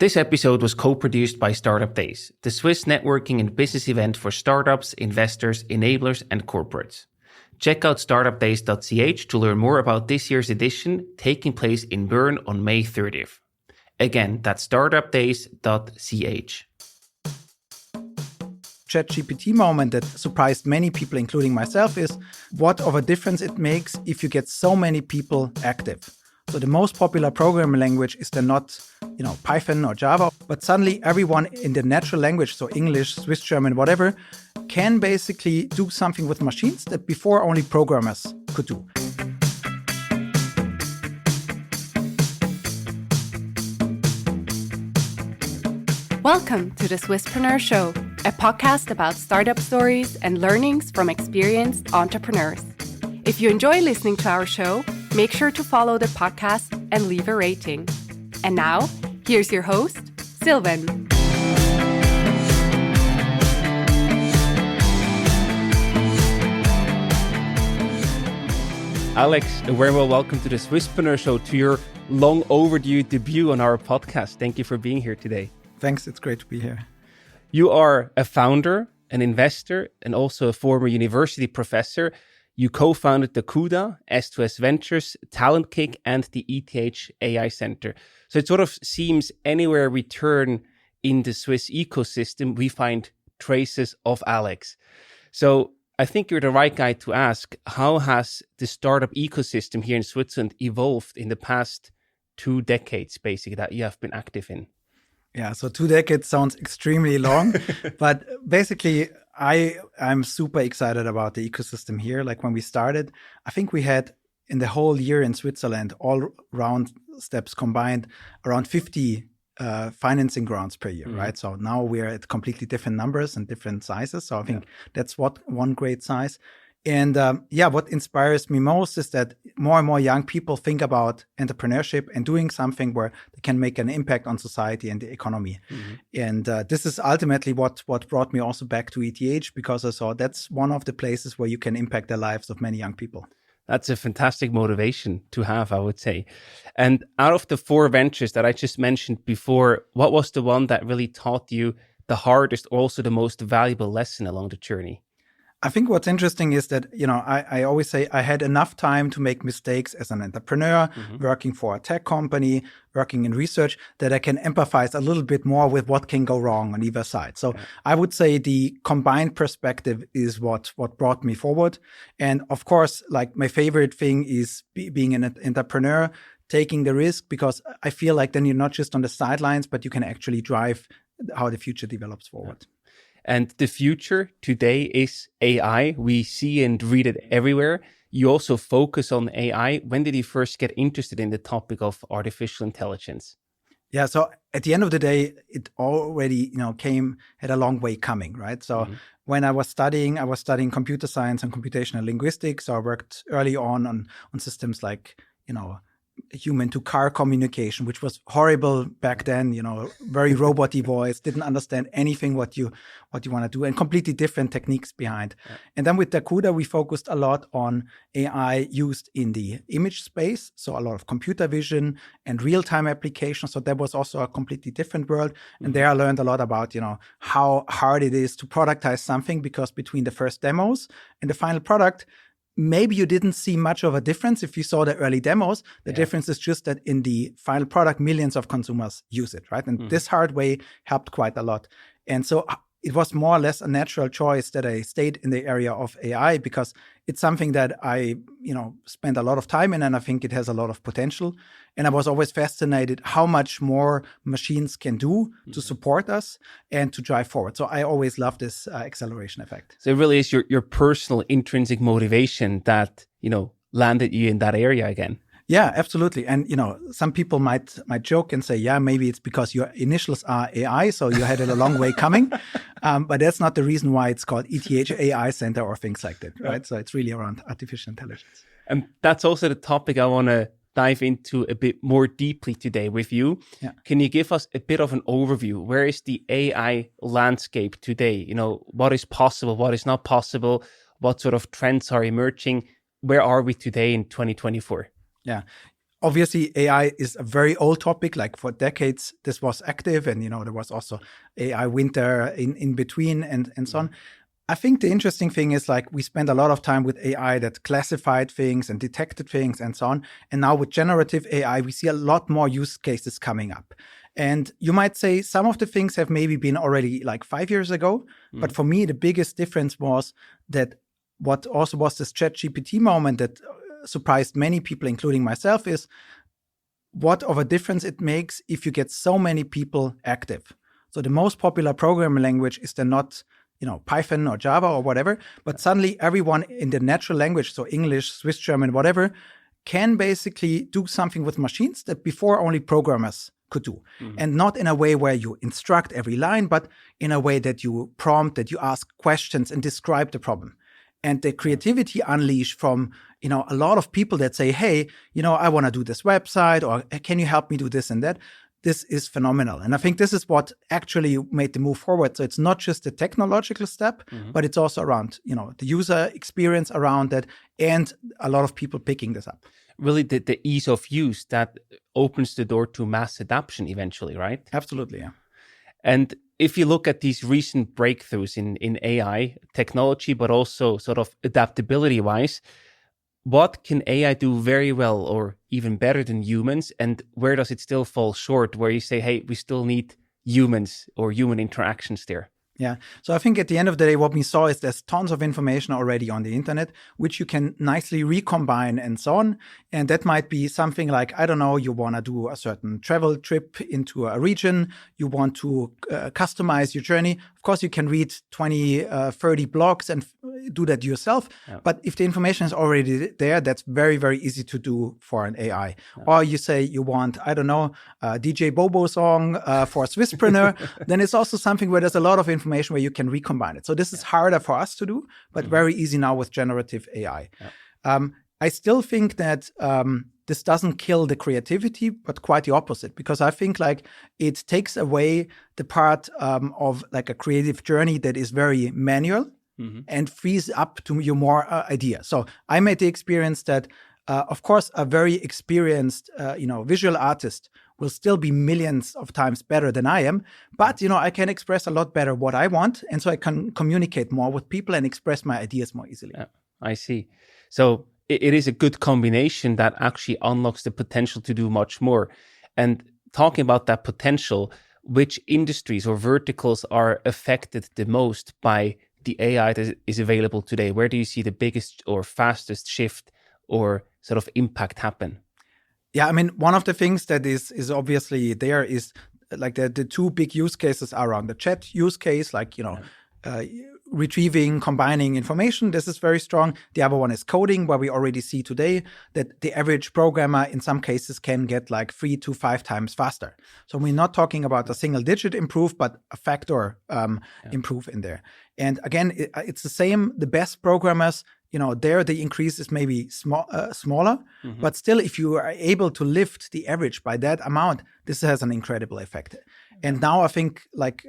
This episode was co-produced by Startup Days, the Swiss networking and business event for startups, investors, enablers, and corporates. Check out startupdays.ch to learn more about this year's edition taking place in Bern on May 30th. Again, that's startupdays.ch. ChatGPT moment that surprised many people, including myself, is what of a difference it makes if you get so many people active. So the most popular programming language is then not, Python or Java, but suddenly everyone in the natural language, so English, Swiss German, whatever, can basically do something with machines that before only programmers could do. Welcome to the Swisspreneur Show, a podcast about startup stories and learnings from experienced entrepreneurs. If you enjoy listening to our show, make sure to follow the podcast and leave a rating. And now, here's your host, Silvan. Alex, a very well welcome to the Swisspreneur Show, to your long overdue debut on our podcast. Thank you for being here today. Thanks, it's great to be here. You are a founder, an investor, and also a former university professor. You co-founded the CUDA, S2S Ventures, Talent Kick, and the ETH AI Center. So it sort of seems anywhere we turn in the Swiss ecosystem, we find traces of Alex. So I think you're the right guy to ask, how has the startup ecosystem here in Switzerland evolved in the past 2 decades, basically, that you have been active in? Yeah, so 2 decades sounds extremely long, but basically I'm super excited about the ecosystem here. Like when we started, I think we had in the whole year in Switzerland, all round steps combined, around 50 financing rounds per year, right? So now we're at completely different numbers and different sizes. So I think that's one great size. And what inspires me most is that more and more young people think about entrepreneurship and doing something where they can make an impact on society and the economy. And this is ultimately what brought me also back to ETH, because I saw that's one of the places where you can impact the lives of many young people. That's a fantastic motivation to have, I would say. And out of the 4 ventures that I just mentioned before, what was the one that really taught you the hardest, or also the most valuable lesson along the journey? I think what's interesting is that, I always say I had enough time to make mistakes as an entrepreneur, working for a tech company, working in research, that I can empathize a little bit more with what can go wrong on either side. So I would say the combined perspective is what brought me forward. And of course, like my favorite thing is being an entrepreneur, taking the risk, because I feel like then you're not just on the sidelines, but you can actually drive how the future develops forward. And the future today is AI. We see and read it everywhere. You also focus on AI. When did you first get interested in the topic of artificial intelligence? Yeah, so at the end of the day, it already, had a long way coming, right? So when I was studying computer science and computational linguistics. So I worked early on systems like, human-to-car communication, which was horrible back then, very robot-y voice, didn't understand anything what you want to do, and completely different techniques behind. Yeah. And then with the CUDA, we focused a lot on AI used in the image space, so a lot of computer vision and real-time applications. So that was also a completely different world. And there I learned a lot about, how hard it is to productize something, because between the first demos and the final product, maybe you didn't see much of a difference if you saw the early demos. The difference is just that in the final product, millions of consumers use it, right? And this hard way helped quite a lot. And so it was more or less a natural choice that I stayed in the area of AI, because it's something that I, spend a lot of time in, and I think it has a lot of potential. And I was always fascinated how much more machines can do to support us and to drive forward. So I always love this acceleration effect. So it really is your personal intrinsic motivation that, landed you in that area again. Yeah, absolutely. And, some people might joke and say, yeah, maybe it's because your initials are AI, so you had it a long way coming. But that's not the reason why it's called ETH AI Center or things like that, right? So it's really around artificial intelligence. And that's also the topic I want to dive into a bit more deeply today with you. Yeah. Can you give us a bit of an overview? Where is the AI landscape today? What is possible? What is not possible? What sort of trends are emerging? Where are we today in 2024? Yeah. obviously, AI is a very old topic. Like for decades, this was active, and there was also AI winter in between, and so on. I think the interesting thing is like we spend a lot of time with AI that classified things and detected things and so on. And now with generative AI, we see a lot more use cases coming up. And you might say some of the things have maybe been already like 5 years ago. But for me, the biggest difference was that what also was this ChatGPT moment that surprised many people, including myself, is what of a difference it makes if you get so many people active. So the most popular programming language is then not Python or Java or whatever, but suddenly everyone in the natural language, so English, Swiss German, whatever, can basically do something with machines that before only programmers could do. And not in a way where you instruct every line, but in a way that you prompt, that you ask questions and describe the problem. And the creativity unleashed from, a lot of people that say, hey, I want to do this website, or can you help me do this and that? This is phenomenal. And I think this is what actually made the move forward. So it's not just a technological step, but it's also around, the user experience around that and a lot of people picking this up. Really, the ease of use that opens the door to mass adoption eventually, right? Absolutely, yeah. And if you look at these recent breakthroughs in AI technology, but also sort of adaptability-wise, what can AI do very well or even better than humans? And where does it still fall short, where you say, hey, we still need humans or human interactions there? Yeah. So I think at the end of the day, what we saw is there's tons of information already on the internet, which you can nicely recombine and so on. And that might be something like, I don't know, you want to do a certain travel trip into a region. You want to customize your journey. Of course, you can read 20, 30 blogs and do that yourself. Yeah. But if the information is already there, that's very, very easy to do for an AI. Yeah. Or you say you want, I don't know, a DJ Bobo song for a Swisspreneur, then it's also something where there's a lot of information where you can recombine it. So this is harder for us to do, but very easy now with generative AI. Yeah. I still think that this doesn't kill the creativity, but quite the opposite, because I think like it takes away the part of like a creative journey that is very manual and frees up to you more ideas. So I made the experience that, of course, a very experienced, visual artist will still be millions of times better than I am. But, I can express a lot better what I want. And so I can communicate more with people and express my ideas more easily. Yeah, I see. So it is a good combination that actually unlocks the potential to do much more. And talking about that potential, which industries or verticals are affected the most by the AI that is available today? Where do you see the biggest or fastest shift or sort of impact happen? Yeah, I mean, one of the things that is obviously there is like the two big use cases are around the chat use case, like, retrieving, combining information. This is very strong. The other one is coding, where we already see today that the average programmer in some cases can get like 3 to 5 times faster. So we're not talking about a single digit improve, but a factor improve in there. And again, it's the same. The best programmers, there the increase is maybe smaller, but still, if you are able to lift the average by that amount, this has an incredible effect. And now I think like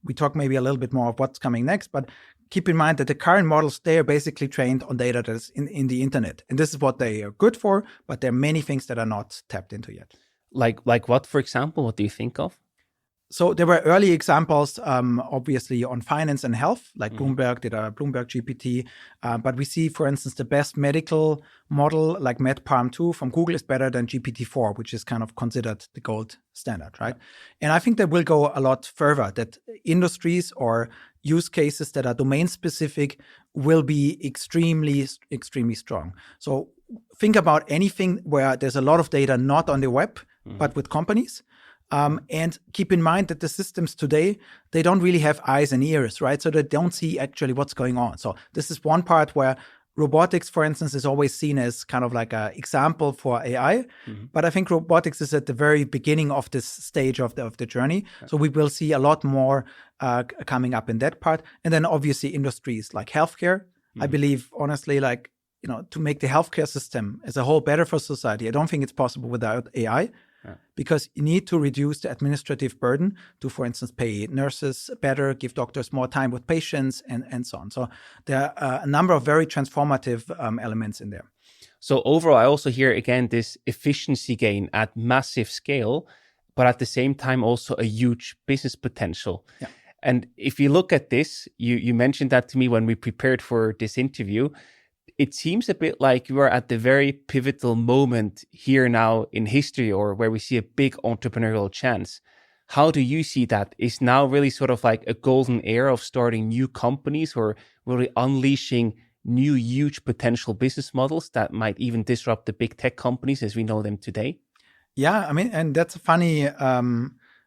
we talk maybe a little bit more of what's coming next, but keep in mind that the current models, they are basically trained on data that's in the internet. And this is what they are good for, but there are many things that are not tapped into yet. Like what, for example? What do you think of? So there were early examples, obviously, on finance and health, like Bloomberg did a Bloomberg GPT. But we see, for instance, the best medical model, like MedPalm 2 from Google, is better than GPT-4, which is kind of considered the gold standard, right? And I think that will go a lot further, that industries or use cases that are domain-specific will be extremely, extremely strong. So think about anything where there's a lot of data not on the web, but with companies. And keep in mind that the systems today, they don't really have eyes and ears, right? So they don't see actually what's going on. So this is one part where robotics, for instance, is always seen as kind of like an example for AI. But I think robotics is at the very beginning of this stage of the journey. So we will see a lot more coming up in that part. And then obviously industries like healthcare. I believe, honestly, like, to make the healthcare system as a whole better for society, I don't think it's possible without AI. Because you need to reduce the administrative burden to, for instance, pay nurses better, give doctors more time with patients, and so on. So there are a number of very transformative elements in there. So overall, I also hear again this efficiency gain at massive scale, but at the same time also a huge business potential. Yeah. And if you look at this, you mentioned that to me when we prepared for this interview. It seems a bit like you are at the very pivotal moment here now in history, or where we see a big entrepreneurial chance. How do you see that? Is now really sort of like a golden era of starting new companies, or really unleashing new huge potential business models that might even disrupt the big tech companies as we know them today? Yeah, I mean, and that's a funny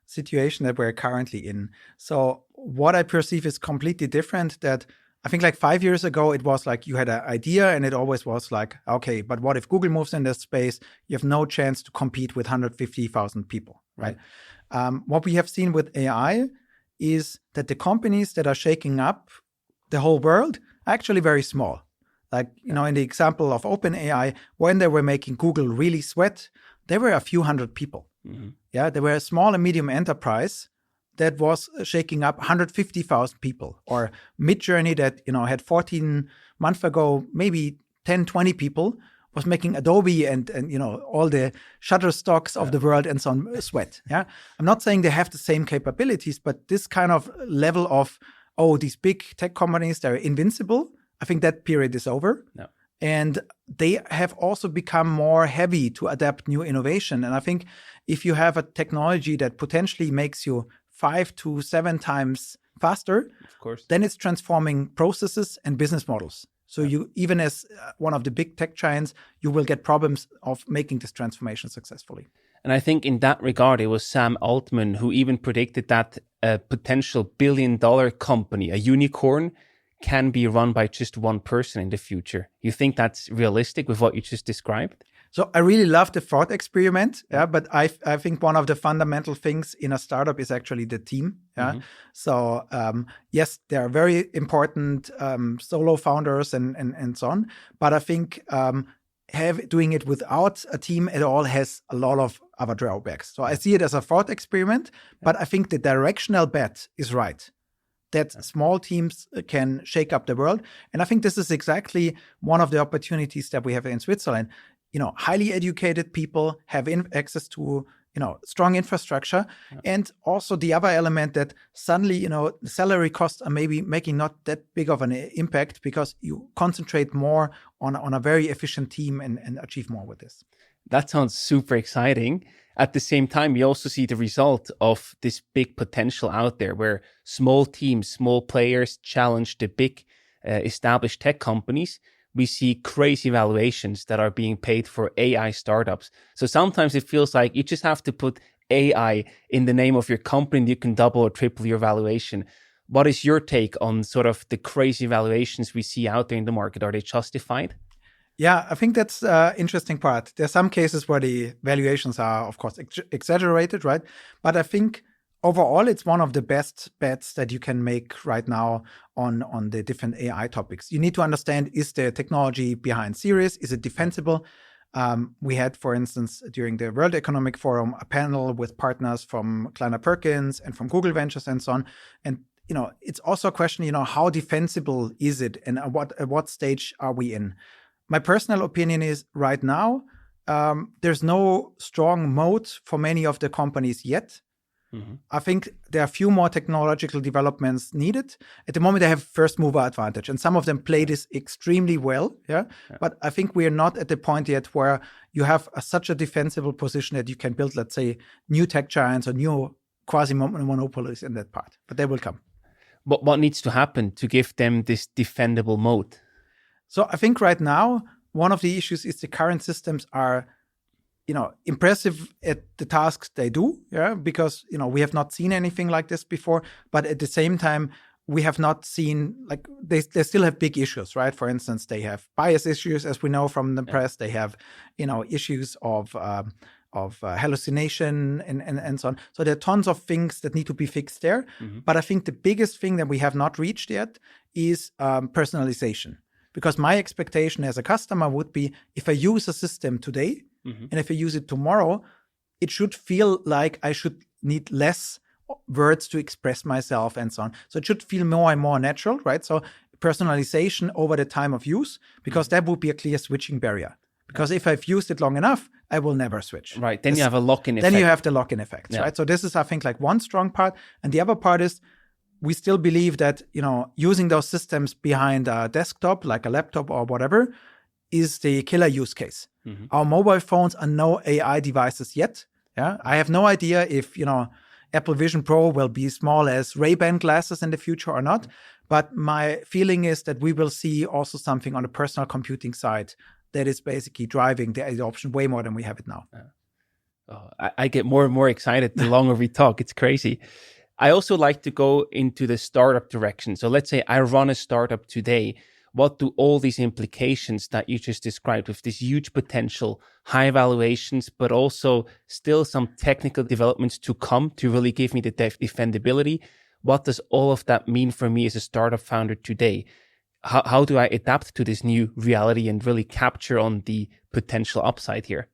situation that we're currently in. So what I perceive is completely different. That I think like 5 years ago, it was like you had an idea and it always was like, okay, but what if Google moves in this space? You have no chance to compete with 150,000 people, right? What we have seen with AI is that the companies that are shaking up the whole world are actually very small. Like, in the example of OpenAI, when they were making Google really sweat, there were a few hundred people. Mm-hmm. Yeah, there were a small and medium enterprise that was shaking up 150,000 people, or Midjourney that, had 14 months ago, maybe 10, 20 people was making Adobe and all the Shutterstocks of the world and so on sweat. Yeah, I'm not saying they have the same capabilities, but this kind of level of, these big tech companies, they're invincible. I think that period is over. No. And they have also become more heavy to adapt new innovation. And I think if you have a technology that potentially makes you 5 to 7 times faster, of course, then it's transforming processes and business models. So you, even as one of the big tech giants, you will get problems of making this transformation successfully. And I think in that regard, it was Sam Altman who even predicted that a potential billion-dollar company, a unicorn, can be run by just one person in the future. You think that's realistic with what you just described? So I really love the thought experiment, but I think one of the fundamental things in a startup is actually the team. Yeah. Mm-hmm. So yes, there are very important solo founders and so on, but I think doing it without a team at all has a lot of other drawbacks. So I see it as a thought experiment, but I think the directional bet is right. That small teams can shake up the world. And I think this is exactly one of the opportunities that we have in Switzerland. Highly educated people have access to, strong infrastructure. Yeah. And also the other element that suddenly, the salary costs are maybe making not that big of an impact because you concentrate more on a very efficient team and achieve more with this. That sounds super exciting. At the same time, you also see the result of this big potential out there where small teams, small players challenge the big established tech companies. We see crazy valuations that are being paid for AI startups. So sometimes it feels like you just have to put AI in the name of your company and you can double or triple your valuation. What is your take on sort of the crazy valuations we see out there in the market? Are they justified? Yeah, I think that's the interesting part. There are some cases where the valuations are, of course, exaggerated, right? But I think overall, it's one of the best bets that you can make right now on the different AI topics. You need to understand, is the technology behind serious? Is it defensible? We had, for instance, during the World Economic Forum, a panel with partners from Kleiner Perkins and from Google Ventures and so on. And, it's also a question, how defensible is it? And at what stage are we in? My personal opinion is right now, there's no strong moat for many of the companies yet. Mm-hmm. I think there are a few more technological developments needed. At the moment, they have first mover advantage, and some of them play this extremely well. Yeah? But I think we are not at the point yet where you have such a defensible position that you can build, let's say, new tech giants or new quasi-monopolies in that part. But they will come. But what needs to happen to give them this defendable moat? So I think right now, one of the issues is the current systems are, impressive at the tasks they do, because, we have not seen anything like this before. But at the same time, we have not seen, like, they still have big issues, right? For instance, they have bias issues, as we know from the press. They have, issues of hallucination and so on. So there are tons of things that need to be fixed there. Mm-hmm. But I think the biggest thing that we have not reached yet is personalization. Because my expectation as a customer would be, if I use a system today, mm-hmm. and if I use it tomorrow, it should feel like I should need less words to express myself and so on. So it should feel more and more natural, right? So personalization over the time of use, because that would be a clear switching barrier. Because if I've used it long enough, I will never switch. Right. Then you have a lock-in effect. Then you have the lock-in effects, right? So this is, I think, like one strong part. And the other part is we still believe that, using those systems behind a desktop, like a laptop or whatever, is the killer use case. Mm-hmm. Our mobile phones are no AI devices yet. Yeah, I have no idea if, Apple Vision Pro will be small as Ray-Ban glasses in the future or not. But my feeling is that we will see also something on the personal computing side that is basically driving the adoption way more than we have it now. Oh, I get more and more excited the longer we talk. It's crazy. I also like to go into the startup direction. So let's say I run a startup today. What do all these implications that you just described with this huge potential, high valuations, but also still some technical developments to come to really give me the defendability? What does all of that mean for me as a startup founder today? How do I adapt to this new reality and really capture on the potential upside here?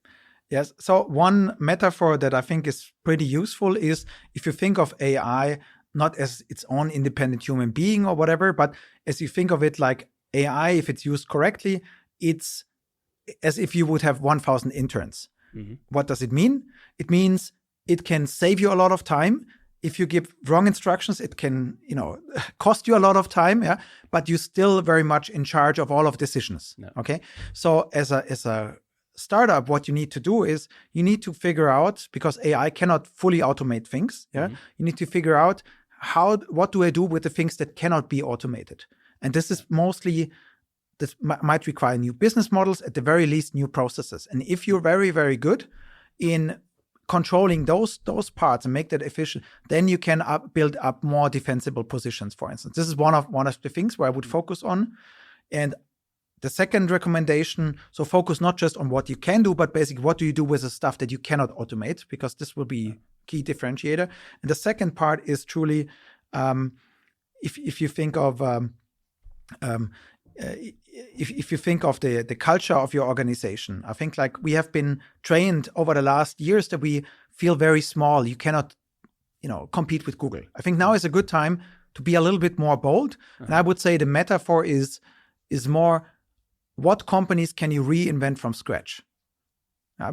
Yes. So one metaphor that I think is pretty useful is if you think of AI not as its own independent human being or whatever, but as you think of it like AI, if it's used correctly, it's as if you would have 1,000 interns. Mm-hmm. What does it mean? It means it can save you a lot of time. If you give wrong instructions, it can, cost you a lot of time, yeah. But you're still very much in charge of all of decisions. No. Okay. So as a startup, what you need to do is you need to figure out, because AI cannot fully automate things. Yeah. Mm-hmm. You need to figure out what do I do with the things that cannot be automated? And this is mostly, this might require new business models, at the very least, new processes. And if you're very, very good in controlling those parts and make that efficient, then you can build up more defensible positions, for instance. This is one of the things where I would focus on. And the second recommendation, so focus not just on what you can do, but basically what do you do with the stuff that you cannot automate, because this will be key differentiator. And the second part is truly, if you think of if you think of the culture of your organization, I think like we have been trained over the last years that we feel very small. You cannot, compete with Google. I think now is a good time to be a little bit more bold. Uh-huh. And I would say the metaphor is more, what companies can you reinvent from scratch?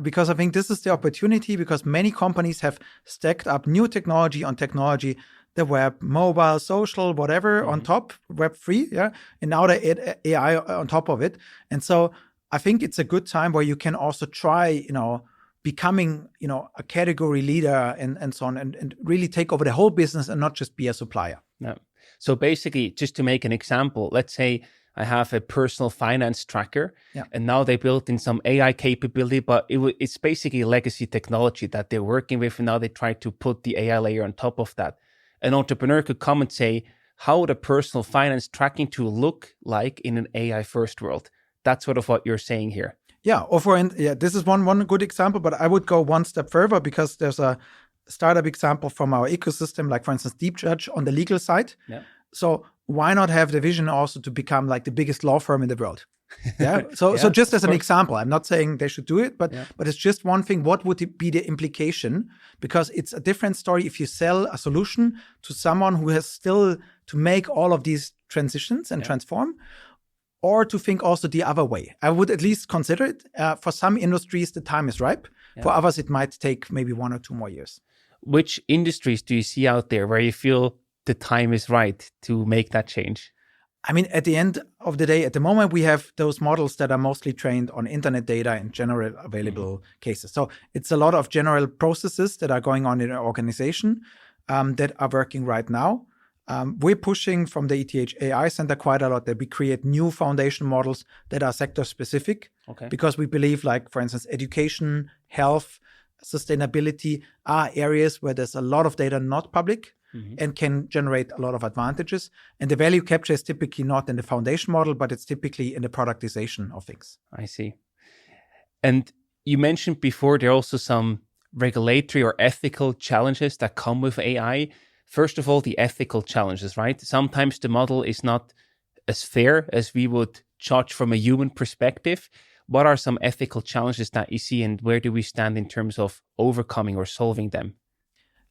Because I think this is the opportunity, because many companies have stacked up new technology on technology, the web, mobile, social, whatever, on top, Web3, yeah, and now they add AI on top of it. And so I think it's a good time where you can also try, becoming, a category leader and so on, and really take over the whole business and not just be a supplier. No. So basically, just to make an example, let's say I have a personal finance tracker, and now they built in some AI capability, but it's basically legacy technology that they're working with, and now they try to put the AI layer on top of that. An entrepreneur could come and say, how would a personal finance tracking tool look like in an AI first world? That's sort of what you're saying here. Yeah, this is one good example, but I would go one step further, because there's a startup example from our ecosystem, like for instance, Deep Judge on the legal side. Yeah. So why not have the vision also to become like the biggest law firm in the world? Yeah. So just as an example, I'm not saying they should do it, but it's just one thing. What would be the implication? Because it's a different story if you sell a solution to someone who has still to make all of these transitions and transform, or to think also the other way. I would at least consider it. For some industries, the time is ripe. Yeah. For others, it might take maybe 1 or 2 more years. Which industries do you see out there where you feel the time is right to make that change? I mean, at the end of the day, at the moment, we have those models that are mostly trained on internet data and general available cases. So it's a lot of general processes that are going on in our organization that are working right now. We're pushing from the ETH AI Center quite a lot that we create new foundation models that are sector specific, because we believe, like, for instance, education, health, sustainability are areas where there's a lot of data not public. And can generate a lot of advantages. And the value capture is typically not in the foundation model, but it's typically in the productization of things. I see. And you mentioned before there are also some regulatory or ethical challenges that come with AI. First of all, the ethical challenges, right? Sometimes the model is not as fair as we would judge from a human perspective. What are some ethical challenges that you see, and where do we stand in terms of overcoming or solving them?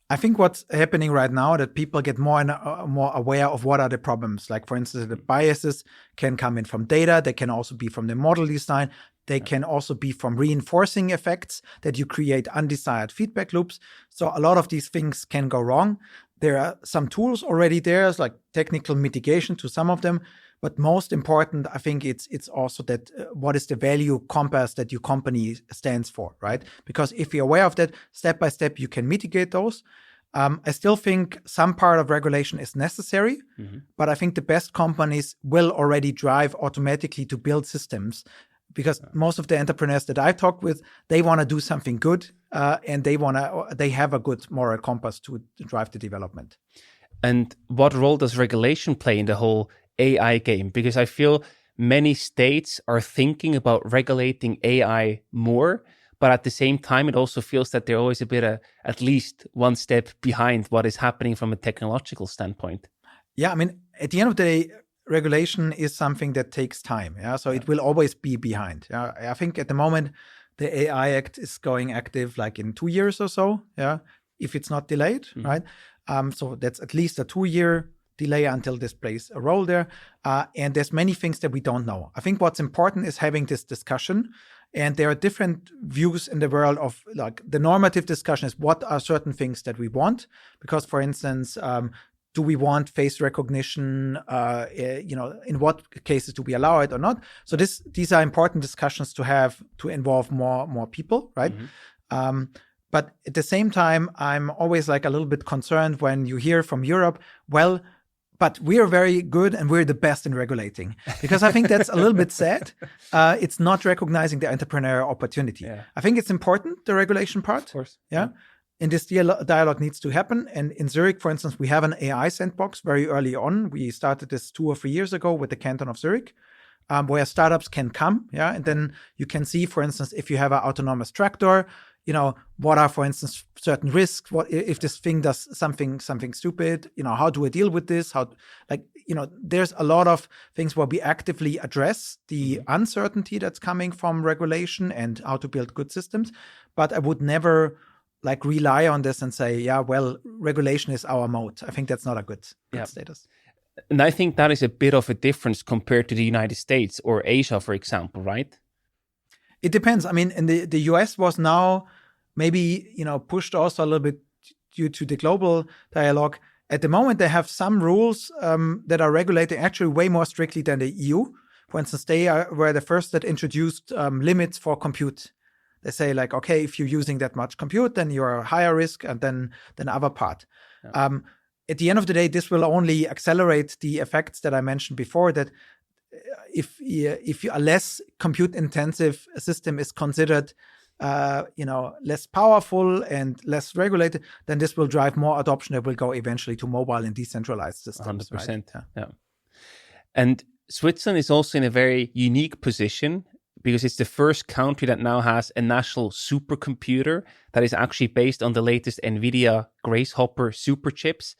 I think what's happening right now that people get more and more aware of what are the problems. Like, for instance, the biases can come in from data. They can also be from the model design. They can also be from reinforcing effects that you create undesired feedback loops. So a lot of these things can go wrong. There are some tools already there, like technical mitigation to some of them. But most important, I think it's also that what is the value compass that your company stands for, right? Because if you're aware of that, step by step, you can mitigate those. I still think some part of regulation is necessary, but I think the best companies will already drive automatically to build systems, because most of the entrepreneurs that I've talked with, they want to do something good, and they have a good moral compass to drive the development. And what role does regulation play in the whole AI game? Because I feel many states are thinking about regulating AI more, but at the same time, it also feels that they're always a bit at least one step behind what is happening from a technological standpoint. Yeah, I mean, at the end of the day, regulation is something that takes time. Yeah, so it will always be behind. Yeah, I think at the moment the AI Act is going active like in 2 years or so. Yeah, if it's not delayed, right? So that's at least a 2-year delay until this plays a role there. And there's many things that we don't know. I think what's important is having this discussion. And there are different views in the world of, like, the normative discussion is what are certain things that we want? Because, for instance, do we want face recognition? In what cases do we allow it or not? So these are important discussions to have to involve more people, right? But at the same time, I'm always like a little bit concerned when you hear from Europe, well, but we are very good and we're the best in regulating, because I think that's a little bit sad. It's not recognizing the entrepreneurial opportunity. Yeah. I think it's important, the regulation part. Of course. Yeah. And this dialogue needs to happen. And in Zurich, for instance, we have an AI sandbox very early on. We started this 2 or 3 years ago with the canton of Zurich, where startups can come. Yeah. And then you can see, for instance, if you have an autonomous tractor, what are, for instance, certain risks? What if this thing does something stupid? How do I deal with this? There's a lot of things where we actively address the uncertainty that's coming from regulation and how to build good systems. But I would never rely on this and say, yeah, well, regulation is our mode. I think that's not a good status. And I think that is a bit of a difference compared to the United States or Asia, for example, right? It depends. I mean, in the US was now maybe, pushed also a little bit due to the global dialogue. At the moment, they have some rules that are regulating actually way more strictly than the EU. For instance, they were the first that introduced limits for compute. They say, like, okay, if you're using that much compute, then you're a higher risk than other part. Yeah. At the end of the day, this will only accelerate the effects that I mentioned before, that if a less compute-intensive system is considered less powerful and less regulated, then this will drive more adoption that will go eventually to mobile and decentralized systems. 100%. Right? Yeah. And Switzerland is also in a very unique position because it's the first country that now has a national supercomputer that is actually based on the latest NVIDIA Grace Hopper super chips.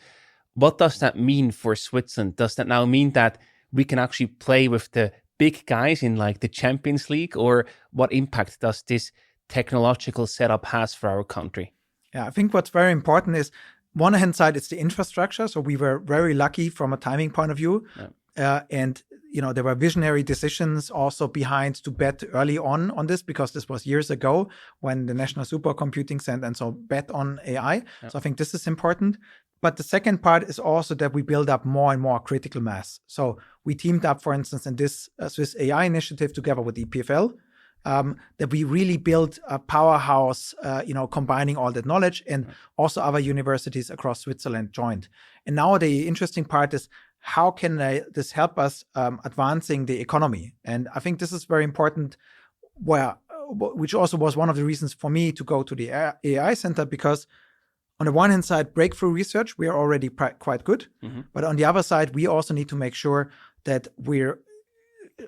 What does that mean for Switzerland? Does that now mean that we can actually play with the big guys in like the Champions League, or what impact does this technological setup has for our country? Yeah, I think what's very important is, one hand side, it's the infrastructure. So we were very lucky from a timing point of view. Yeah. And there were visionary decisions also behind to bet early on this, because this was years ago when the National Supercomputing Center and so bet on AI. Yeah. So I think this is important. But the second part is also that we build up more and more critical mass. So we teamed up, for instance, in this Swiss AI initiative together with EPFL, that we really built a powerhouse, combining all that knowledge, and also other universities across Switzerland joined. And now the interesting part is, how can this help us advancing the economy? And I think this is very important, which also was one of the reasons for me to go to the AI Center, because on the one hand side, breakthrough research, we are already quite good. Mm-hmm. But on the other side, we also need to make sure that we're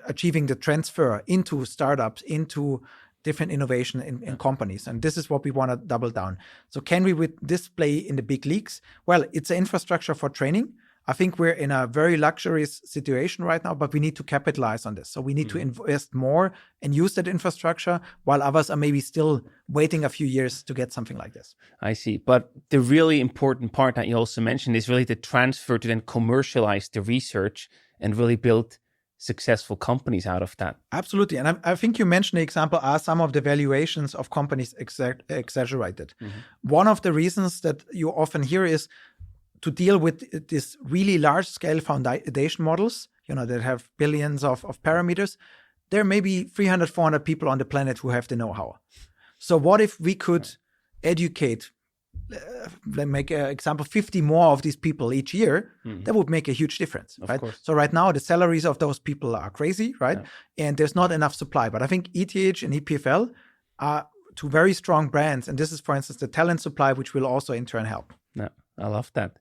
achieving the transfer into startups, into different innovation in companies. And this is what we want to double down. So can we with this play in the big leagues? Well, it's an infrastructure for training. I think we're in a very luxurious situation right now, but we need to capitalize on this. So we need to invest more and use that infrastructure, while others are maybe still waiting a few years to get something like this. I see. But the really important part that you also mentioned is really the transfer to then commercialize the research and really build successful companies out of that. Absolutely. And I think you mentioned the example, are some of the valuations of companies exaggerated? One of the reasons that you often hear is to deal with this really large-scale foundation models, that have billions of parameters. There may be 300, 400 people on the planet who have the know-how. So what if we could educate, make an example, 50 more of these people each year? That would make a huge difference, right? So right now, the salaries of those people are crazy, right? Yeah. And there's not enough supply. But I think ETH and EPFL are two very strong brands. And this is, for instance, the talent supply, which will also in turn help. Yeah, I love that.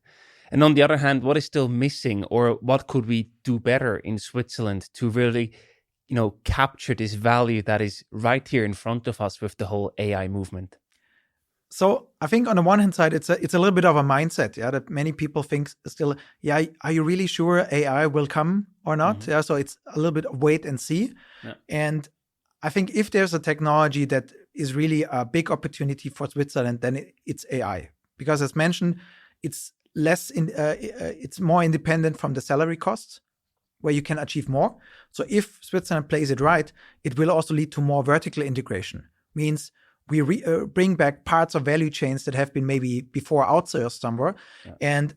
And on the other hand, what is still missing, or what could we do better in Switzerland to really, capture this value that is right here in front of us with the whole AI movement? So I think on the one hand side, it's a little bit of a mindset, that many people think still, are you really sure AI will come or not? Yeah, so it's a little bit of wait and see. Yeah. And I think if there's a technology that is really a big opportunity for Switzerland, then it's AI, because as mentioned, it's it's more independent from the salary costs, where you can achieve more. So if Switzerland plays it right, it will also lead to more vertical integration. Means we bring back parts of value chains that have been maybe before outsourced somewhere. Yeah. And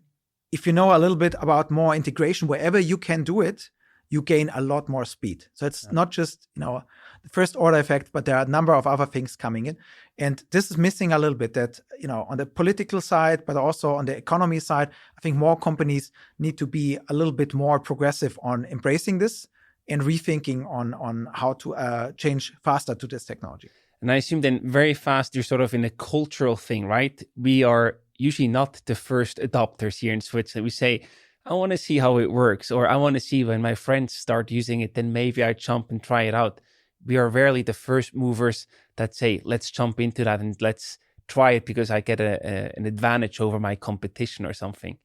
if you know a little bit about more integration, wherever you can do it, you gain a lot more speed. So it's not just, the first order effect, but there are a number of other things coming in. And this is missing a little bit that, on the political side, but also on the economy side, I think more companies need to be a little bit more progressive on embracing this and rethinking on how to change faster to this technology. And I assume then very fast, you're sort of in a cultural thing, right? We are usually not the first adopters here in Switzerland. We say, I want to see how it works, or I want to see when my friends start using it, then maybe I jump and try it out. We are rarely the first movers that say, let's jump into that and let's try it because I get an advantage over my competition or something.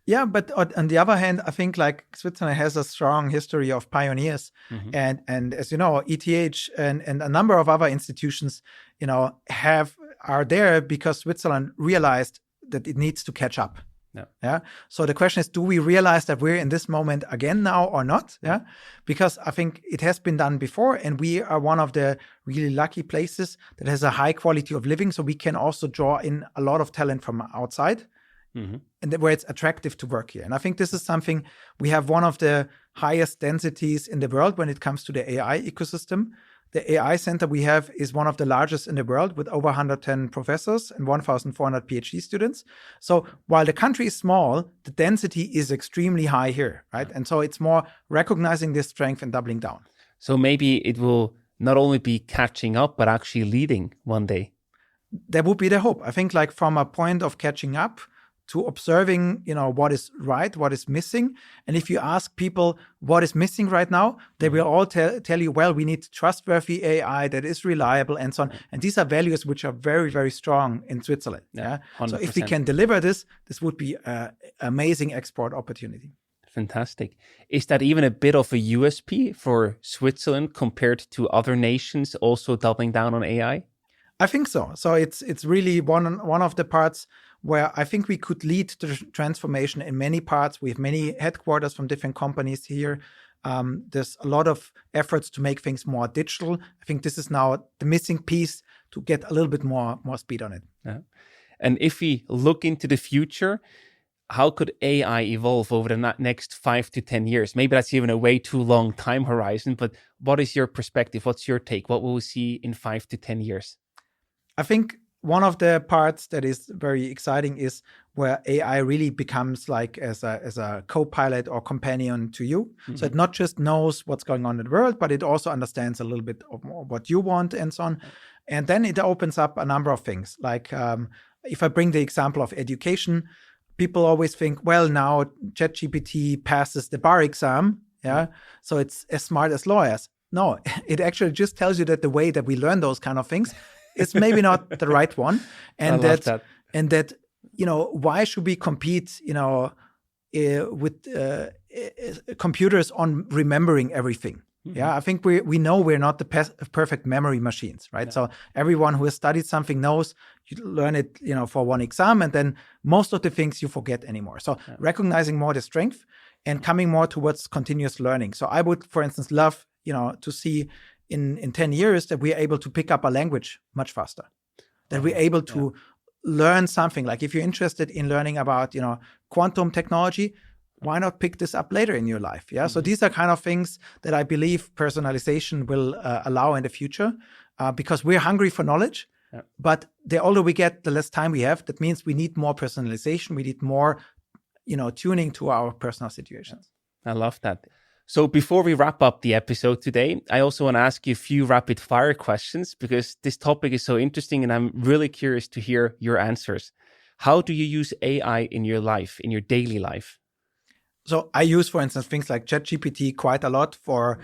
Yeah, but on the other hand, I think like Switzerland has a strong history of pioneers. And as you know, ETH and a number of other institutions, are there because Switzerland realized that it needs to catch up. Yeah. So the question is, do we realize that we're in this moment again now or not? Yeah. Because I think it has been done before, and we are one of the really lucky places that has a high quality of living. So we can also draw in a lot of talent from outside, and where it's attractive to work here. And I think this is something, we have one of the highest densities in the world when it comes to the AI ecosystem. The AI center we have is one of the largest in the world, with over 110 professors and 1,400 PhD students. So while the country is small, the density is extremely high here, right? And so it's more recognizing this strength and doubling down. So maybe it will not only be catching up, but actually leading one day. That would be the hope. I think like from a point of catching up to observing, what is right, what is missing. And if you ask people what is missing right now, they will all tell you, well, we need trustworthy AI that is reliable and so on. And these are values which are very, very strong in Switzerland. Yeah. 100%. So if we can deliver this would be an amazing export opportunity. Fantastic. Is that even a bit of a USP for Switzerland compared to other nations also doubling down on AI? I think so. So it's really one of the parts where I think we could lead the transformation in many parts. We have many headquarters from different companies here. There's a lot of efforts to make things more digital. I think this is now the missing piece to get a little bit more speed on it. Yeah. And if we look into the future, how could AI evolve over the next 5 to 10 years? Maybe that's even a way too long time horizon, but what is your perspective? What's your take? What will we see in 5 to 10 years? I think one of the parts that is very exciting is where AI really becomes like as a co-pilot or companion to you. So it not just knows what's going on in the world, but it also understands a little bit of more what you want and so on. And then it opens up a number of things. Like if I bring the example of education, people always think, well, now ChatGPT passes the bar exam. Yeah. So it's as smart as lawyers. No, it actually just tells you that the way that we learn those kind of things is maybe not the right one. And that, why should we compete, with computers on remembering everything? Yeah, I think we know we're not the perfect memory machines, right? Yeah. So everyone who has studied something knows you learn it, for one exam, and then most of the things you forget anymore. So recognizing more the strength. and coming more towards continuous learning. So I would, for instance, love, to see in 10 years that we are able to pick up a language much faster, that we're able to learn something. Like if you're interested in learning about, quantum technology, why not pick this up later in your life? Yeah. So these are kind of things that I believe personalization will allow in the future, because we're hungry for knowledge. Yeah. But the older we get, the less time we have. That means we need more personalization. We need more, tuning to our personal situations. I love that. So before we wrap up the episode today, I also want to ask you a few rapid fire questions because this topic is so interesting and I'm really curious to hear your answers. How do you use AI in your life, in your daily life? So I use, for instance, things like ChatGPT quite a lot for,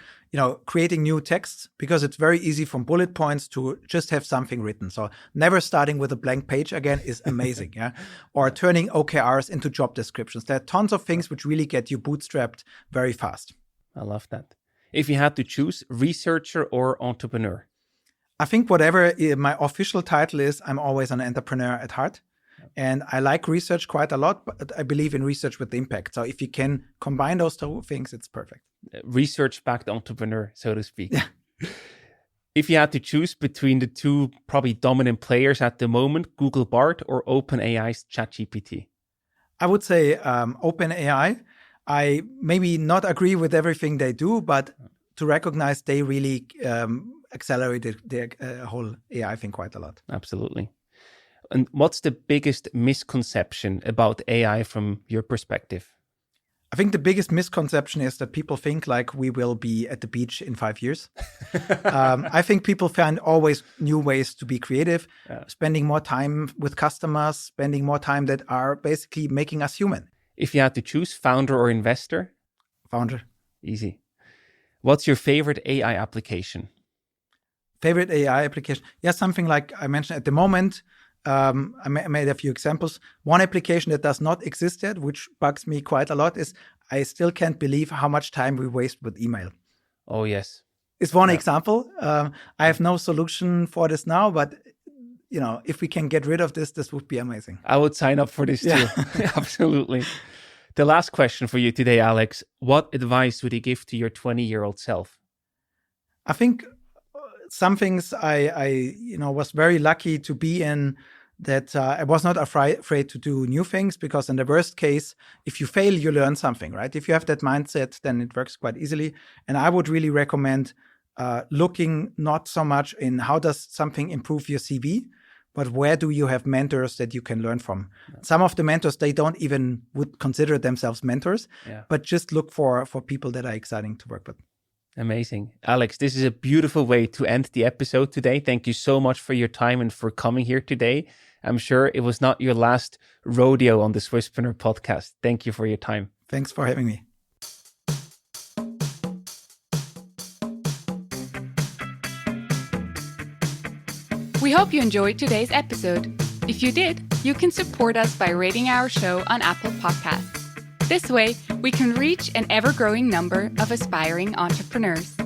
creating new texts, because it's very easy from bullet points to just have something written. So never starting with a blank page again is amazing. Yeah. Or turning OKRs into job descriptions. There are tons of things which really get you bootstrapped very fast. I love that. If you had to choose researcher or entrepreneur? I think whatever my official title is, I'm always an entrepreneur at heart. And I like research quite a lot, but I believe in research with impact. So if you can combine those two things, it's perfect. Research-backed entrepreneur, so to speak. Yeah. If you had to choose between the two probably dominant players at the moment, Google Bard or OpenAI's ChatGPT? I would say OpenAI. I maybe not agree with everything they do, but to recognize they really accelerated their whole AI thing quite a lot. Absolutely. And what's the biggest misconception about AI from your perspective? I think the biggest misconception is that people think like we will be at the beach in 5 years. I think people find always new ways to be creative, spending more time with customers, spending more time that are basically making us human. If you had to choose founder or investor? Founder. Easy. What's your favorite AI application? Favorite AI application? Yeah, something like I mentioned at the moment. I made a few examples. One application that does not exist yet, which bugs me quite a lot, is I still can't believe how much time we waste with email. Oh, yes. It's one example. I have no solution for this now, but if we can get rid of this, this would be amazing. I would sign up for this too. Absolutely. The last question for you today, Alex. What advice would you give to your 20-year-old self? I think some things I was very lucky to be in, that I was not afraid to do new things, because in the worst case, if you fail, you learn something, right? If you have that mindset, then it works quite easily. And I would really recommend looking not so much in how does something improve your CV, but where do you have mentors that you can learn from? Yeah. Some of the mentors, they don't even would consider themselves mentors, but just look for people that are exciting to work with. Amazing. Alex, this is a beautiful way to end the episode today. Thank you so much for your time and for coming here today. I'm sure it was not your last rodeo on the Swisspreneur podcast. Thank you for your time. Thanks for having me. We hope you enjoyed today's episode. If you did, you can support us by rating our show on Apple Podcasts. This way, we can reach an ever-growing number of aspiring entrepreneurs.